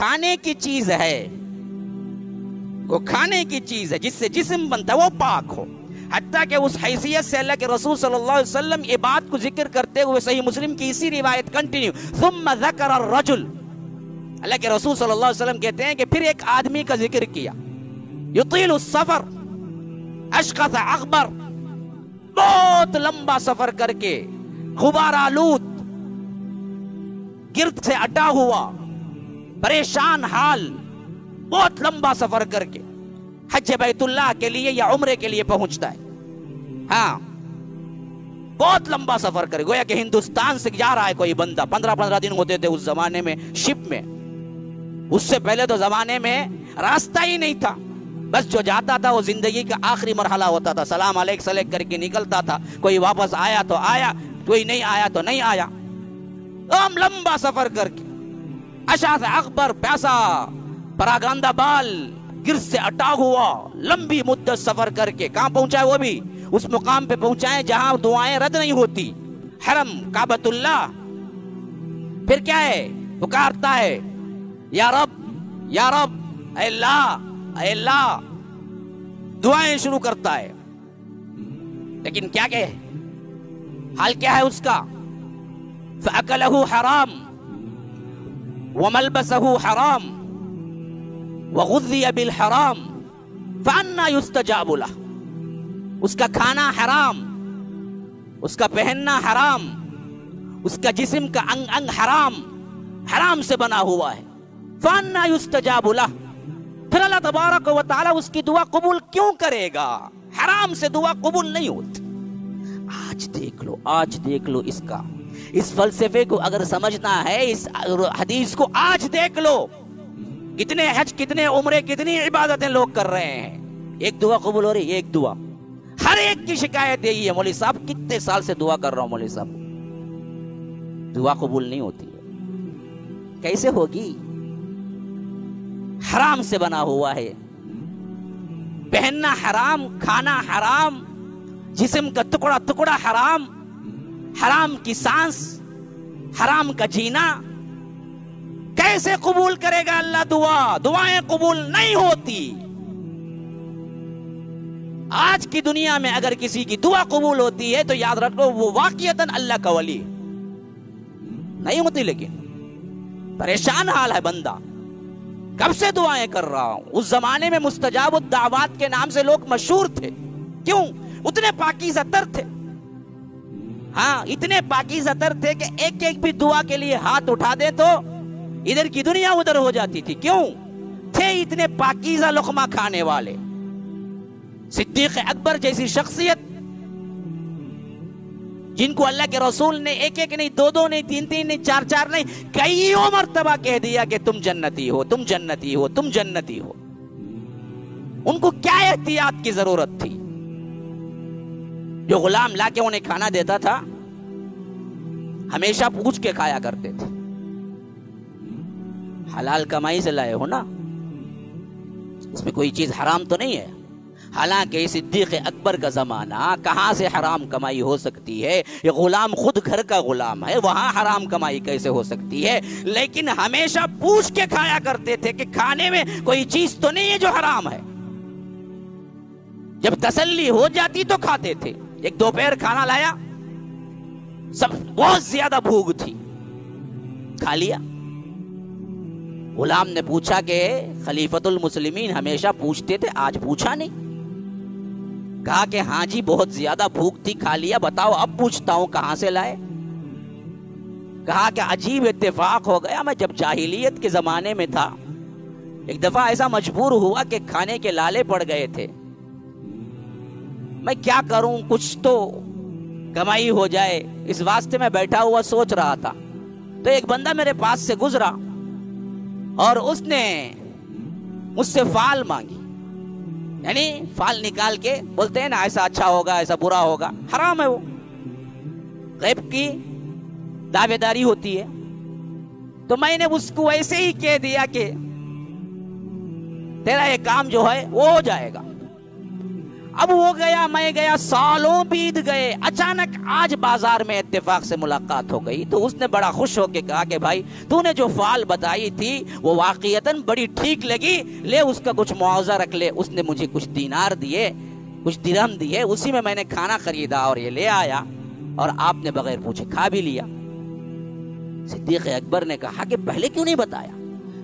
کھانے کی چیز ہے، وہ کھانے کی چیز ہے جس سے جسم بنتا ہے، وہ پاک ہو. حتیٰ کہ اس حیثیت سے اللہ کے رسول صلی اللہ علیہ وسلم یہ بات کو ذکر کرتے ہوئے صحیح مسلم کی اسی روایت کنٹینیو، ثم ذکر الرجل، اللہ کے رسول صلی اللہ علیہ وسلم کہتے ہیں کہ پھر ایک آدمی کا ذکر کیا، یطیل السفر اشخص اغبر، بہت لمبا سفر کر کے، غبار آلود، گرد سے اٹا ہوا، پریشان حال، بہت لمبا سفر کر کے حج بیت اللہ کے لیے یا عمرے کے لیے پہنچتا ہے. ہاں بہت لمبا سفر کرے، گویا کہ ہندوستان سے جا رہا ہے کوئی بندہ. 15 دن ہوتے تھے اس زمانے میں شپ میں. اس سے پہلے تو زمانے میں راستہ ہی نہیں تھا، بس جو جاتا تھا وہ زندگی کا آخری مرحلہ ہوتا تھا، سلام علیک سلیک کر کے نکلتا تھا. کوئی واپس آیا تو آیا، کوئی نہیں آیا تو نہیں آیا. ہم لمبا سفر کر کے، اشعث اغبر، پیاسا، پراگندہ بال، گرد سے اٹا ہوا، لمبی مدت سفر کر کے کہاں پہنچا ہے؟ وہ بھی اس مقام پہ پہنچائے جہاں دعائیں رد نہیں ہوتی، حرم کعبۃ اللہ. پھر کیا ہے؟ پکارتا ہے یا رب یا رب، اے اللہ اے اللہ، دعائیں شروع کرتا ہے. لیکن کیا کہ حال کیا ہے اس کا؟ فَأَكَلَهُ حرام وَمَلْبَسَهُ حرام وَغُذِّيَ بِالْحَرام فَأَنَّا يُسْتَجَابُ لَهُ. اس کا کھانا حرام، اس کا پہننا حرام، اس کا جسم کا انگ انگ حرام، حرام سے بنا ہوا ہے. فَأَنَّا يُسْتَجَابُ لَهُ. پھر اللہ تبارک و تعالی اس کی دعا قبول کیوں کرے گا؟ حرام سے دعا قبول نہیں ہوتی. آج دیکھ لو، آج دیکھ لو اس فلسفے کو اگر سمجھنا ہے، اس حدیث کو آج دیکھ لو. کتنے حج، کتنے عمرے، کتنی عبادتیں لوگ کر رہے ہیں، ایک دعا قبول ہو رہی ہے، ایک دعا. ہر ایک کی شکایت یہی ہے، مولوی صاحب کتنے سال سے دعا کر رہا ہوں، مولوی صاحب دعا قبول نہیں ہوتی ہے. کیسے ہوگی؟ حرام سے بنا ہوا ہے. پہننا حرام، کھانا حرام، جسم کا ٹکڑا ٹکڑا حرام، حرام کی سانس، حرام کا جینا. کیسے قبول کرے گا اللہ دعا؟ دعائیں قبول نہیں ہوتی. آج کی دنیا میں اگر کسی کی دعا قبول ہوتی ہے تو یاد رکھو وہ واقعتاً اللہ کا ولی نہیں ہوتی. لیکن پریشان حال ہے بندہ، کب سے دعائیں کر رہا ہوں. اس زمانے میں مستجاب الدعوات کے نام سے لوگ مشہور تھے. کیوں؟ اتنے پاکیزہ تر تھے. ہاں اتنے پاکیزہ تر تھے کہ ایک ایک بھی دعا کے لیے ہاتھ اٹھا دے تو ادھر کی دنیا ادھر ہو جاتی تھی. کیوں؟ تھے اتنے پاکیزہ لقمہ کھانے والے. صدیق اکبر جیسی شخصیت جن کو اللہ کے رسول نے ایک ایک نہیں، دو دو نہیں، تین تین نہیں، چار چار نہیں، کئیوں مرتبہ کہہ دیا کہ تم جنتی ہو، تم جنتی ہو، تم جنتی ہو. ان کو کیا احتیاط کی ضرورت تھی؟ جو غلام لا کے انہیں کھانا دیتا تھا ہمیشہ پوچھ کے کھایا کرتے تھے، حلال کمائی سے لائے ہو نا، اس میں کوئی چیز حرام تو نہیں ہے. حالانکہ صدیق اکبر کا زمانہ، کہاں سے حرام کمائی ہو سکتی ہے؟ یہ غلام خود گھر کا غلام ہے، وہاں حرام کمائی کیسے ہو سکتی ہے؟ لیکن ہمیشہ پوچھ کے کھایا کرتے تھے کہ کھانے میں کوئی چیز تو نہیں ہے جو حرام ہے. جب تسلی ہو جاتی تو کھاتے تھے. ایک دوپہر کھانا لایا، سب بہت زیادہ بھوک تھی، کھا لیا. غلام نے پوچھا کہ خلیفۃ المسلمین ہمیشہ پوچھتے تھے، آج پوچھا نہیں؟ کہا کہ ہاں جی بہت زیادہ بھوک تھی، کھا لیا، بتاؤ اب پوچھتا ہوں کہاں سے لائے؟ کہا کہ عجیب اتفاق ہو گیا، میں جب جاہلیت کے زمانے میں تھا ایک دفعہ ایسا مجبور ہوا کہ کھانے کے لالے پڑ گئے تھے. میں کیا کروں، کچھ تو کمائی ہو جائے، اس واسطے میں بیٹھا ہوا سوچ رہا تھا. تو ایک بندہ میرے پاس سے گزرا اور اس نے مجھ سے فال مانگی، یعنی فال نکال کے بولتے ہیں نا ایسا اچھا ہوگا، ایسا برا ہوگا، حرام ہے وہ، غیب کی دعوے داری ہوتی ہے. تو میں نے اس کو ایسے ہی کہہ دیا کہ تیرا یہ کام جو ہے وہ ہو جائے گا. اب وہ گیا میں گیا، سالوں بیت گئے، اچانک آج بازار میں اتفاق سے ملاقات ہو گئی تو اس نے بڑا خوش ہو کے کہا کہ بھائی تو نے جو فعال بتائی تھی وہ واقعتاً بڑی ٹھیک لگی، لے اس کا کچھ معاوضہ رکھ لے۔ اس نے مجھے کچھ دینار دیے، کچھ درہم دیے، اسی میں میں نے کھانا خریدا اور یہ لے آیا اور آپ نے بغیر پوچھے کھا بھی لیا۔ صدیق اکبر نے کہا کہ پہلے کیوں نہیں بتایا؟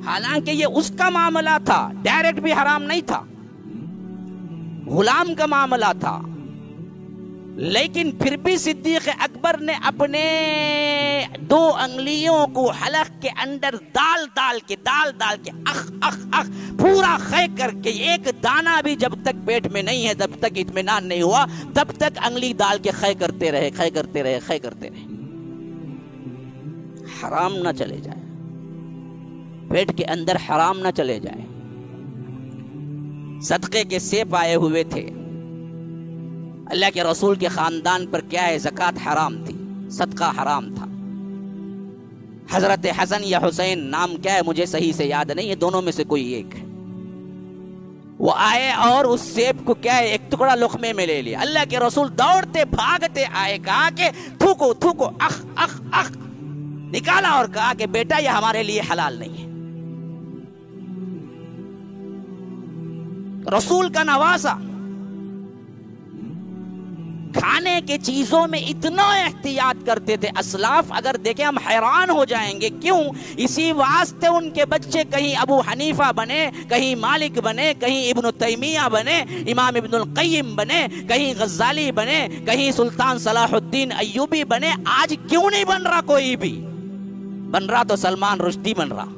حالانکہ یہ اس کا معاملہ تھا، ڈائریکٹ بھی حرام نہیں تھا، غلام کا معاملہ تھا، لیکن پھر بھی صدیق اکبر نے اپنے 2 انگلیوں کو حلق کے اندر ڈال ڈال کے اخ اخ اخ پورا خے کر کے، ایک دانہ بھی جب تک پیٹ میں نہیں ہے تب تک اطمینان نہیں ہوا، تب تک انگلی ڈال کے خے کرتے رہے۔ حرام نہ چلے جائے، پیٹ کے اندر حرام نہ چلے جائے۔ صدقے کے سیب آئے ہوئے تھے، اللہ کے رسول کے خاندان پر کیا ہے، زکوٰۃ حرام تھی، صدقہ حرام تھا۔ حضرت حسن یا حسین، نام کیا ہے مجھے صحیح سے یاد نہیں ہے، دونوں میں سے کوئی ایک ہے، وہ آئے اور اس سیب کو کیا ہے ایک ٹکڑا لقمے میں لے لیا۔ اللہ کے رسول دوڑتے بھاگتے آئے، کہا کہ تھوکو اخ اخ اخ نکالا اور کہا کہ بیٹا یہ ہمارے لیے حلال نہیں ہے۔ رسول کا نواسا، کھانے کے چیزوں میں اتنا احتیاط کرتے تھے اسلاف، اگر دیکھیں ہم حیران ہو جائیں گے کیوں؟ اسی واسطے ان کے بچے کہیں ابو حنیفہ بنے، کہیں مالک بنے، کہیں ابن تیمیہ بنے، امام ابن القیم بنے، کہیں غزالی بنے، کہیں سلطان صلاح الدین ایوبی بنے۔ آج کیوں نہیں بن رہا کوئی بھی؟ بن رہا تو سلمان رشدی بن رہا۔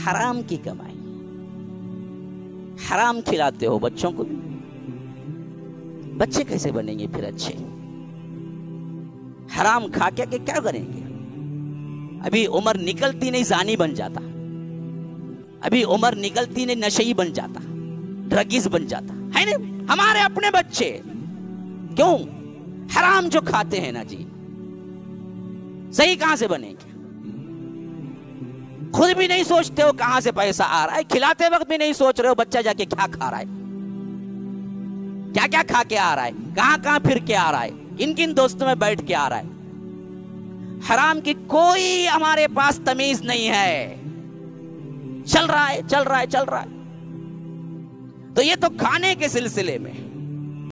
حرام کی کمائی، حرام کھلاتے ہو بچوں کو بھی، بچے کیسے بنیں گے پھر اچھے؟ حرام کھا کے کیا کریں گے؟ ابھی عمر نکلتی نہیں زانی بن جاتا، ابھی عمر نکلتی نہیں نشئی بن جاتا، ڈرگز بن جاتا ہے نا؟ ہمارے اپنے بچے کیوں حرام جو کھاتے ہیں نا جی، صحیح کہاں سے بنیں گے؟ خود بھی نہیں سوچتے ہو کہاں سے پیسہ آ رہا ہے، کھلاتے وقت بھی نہیں سوچ رہے ہو بچہ جا کے کیا کھا رہا ہے، کیا کیا کھا کے آ رہا ہے، کہاں پھر کے آ رہا ہے، کن دوستوں میں بیٹھ کے آ رہا ہے۔ حرام کی کوئی ہمارے پاس تمیز نہیں ہے، چل رہا ہے۔ تو یہ تو کھانے کے سلسلے میں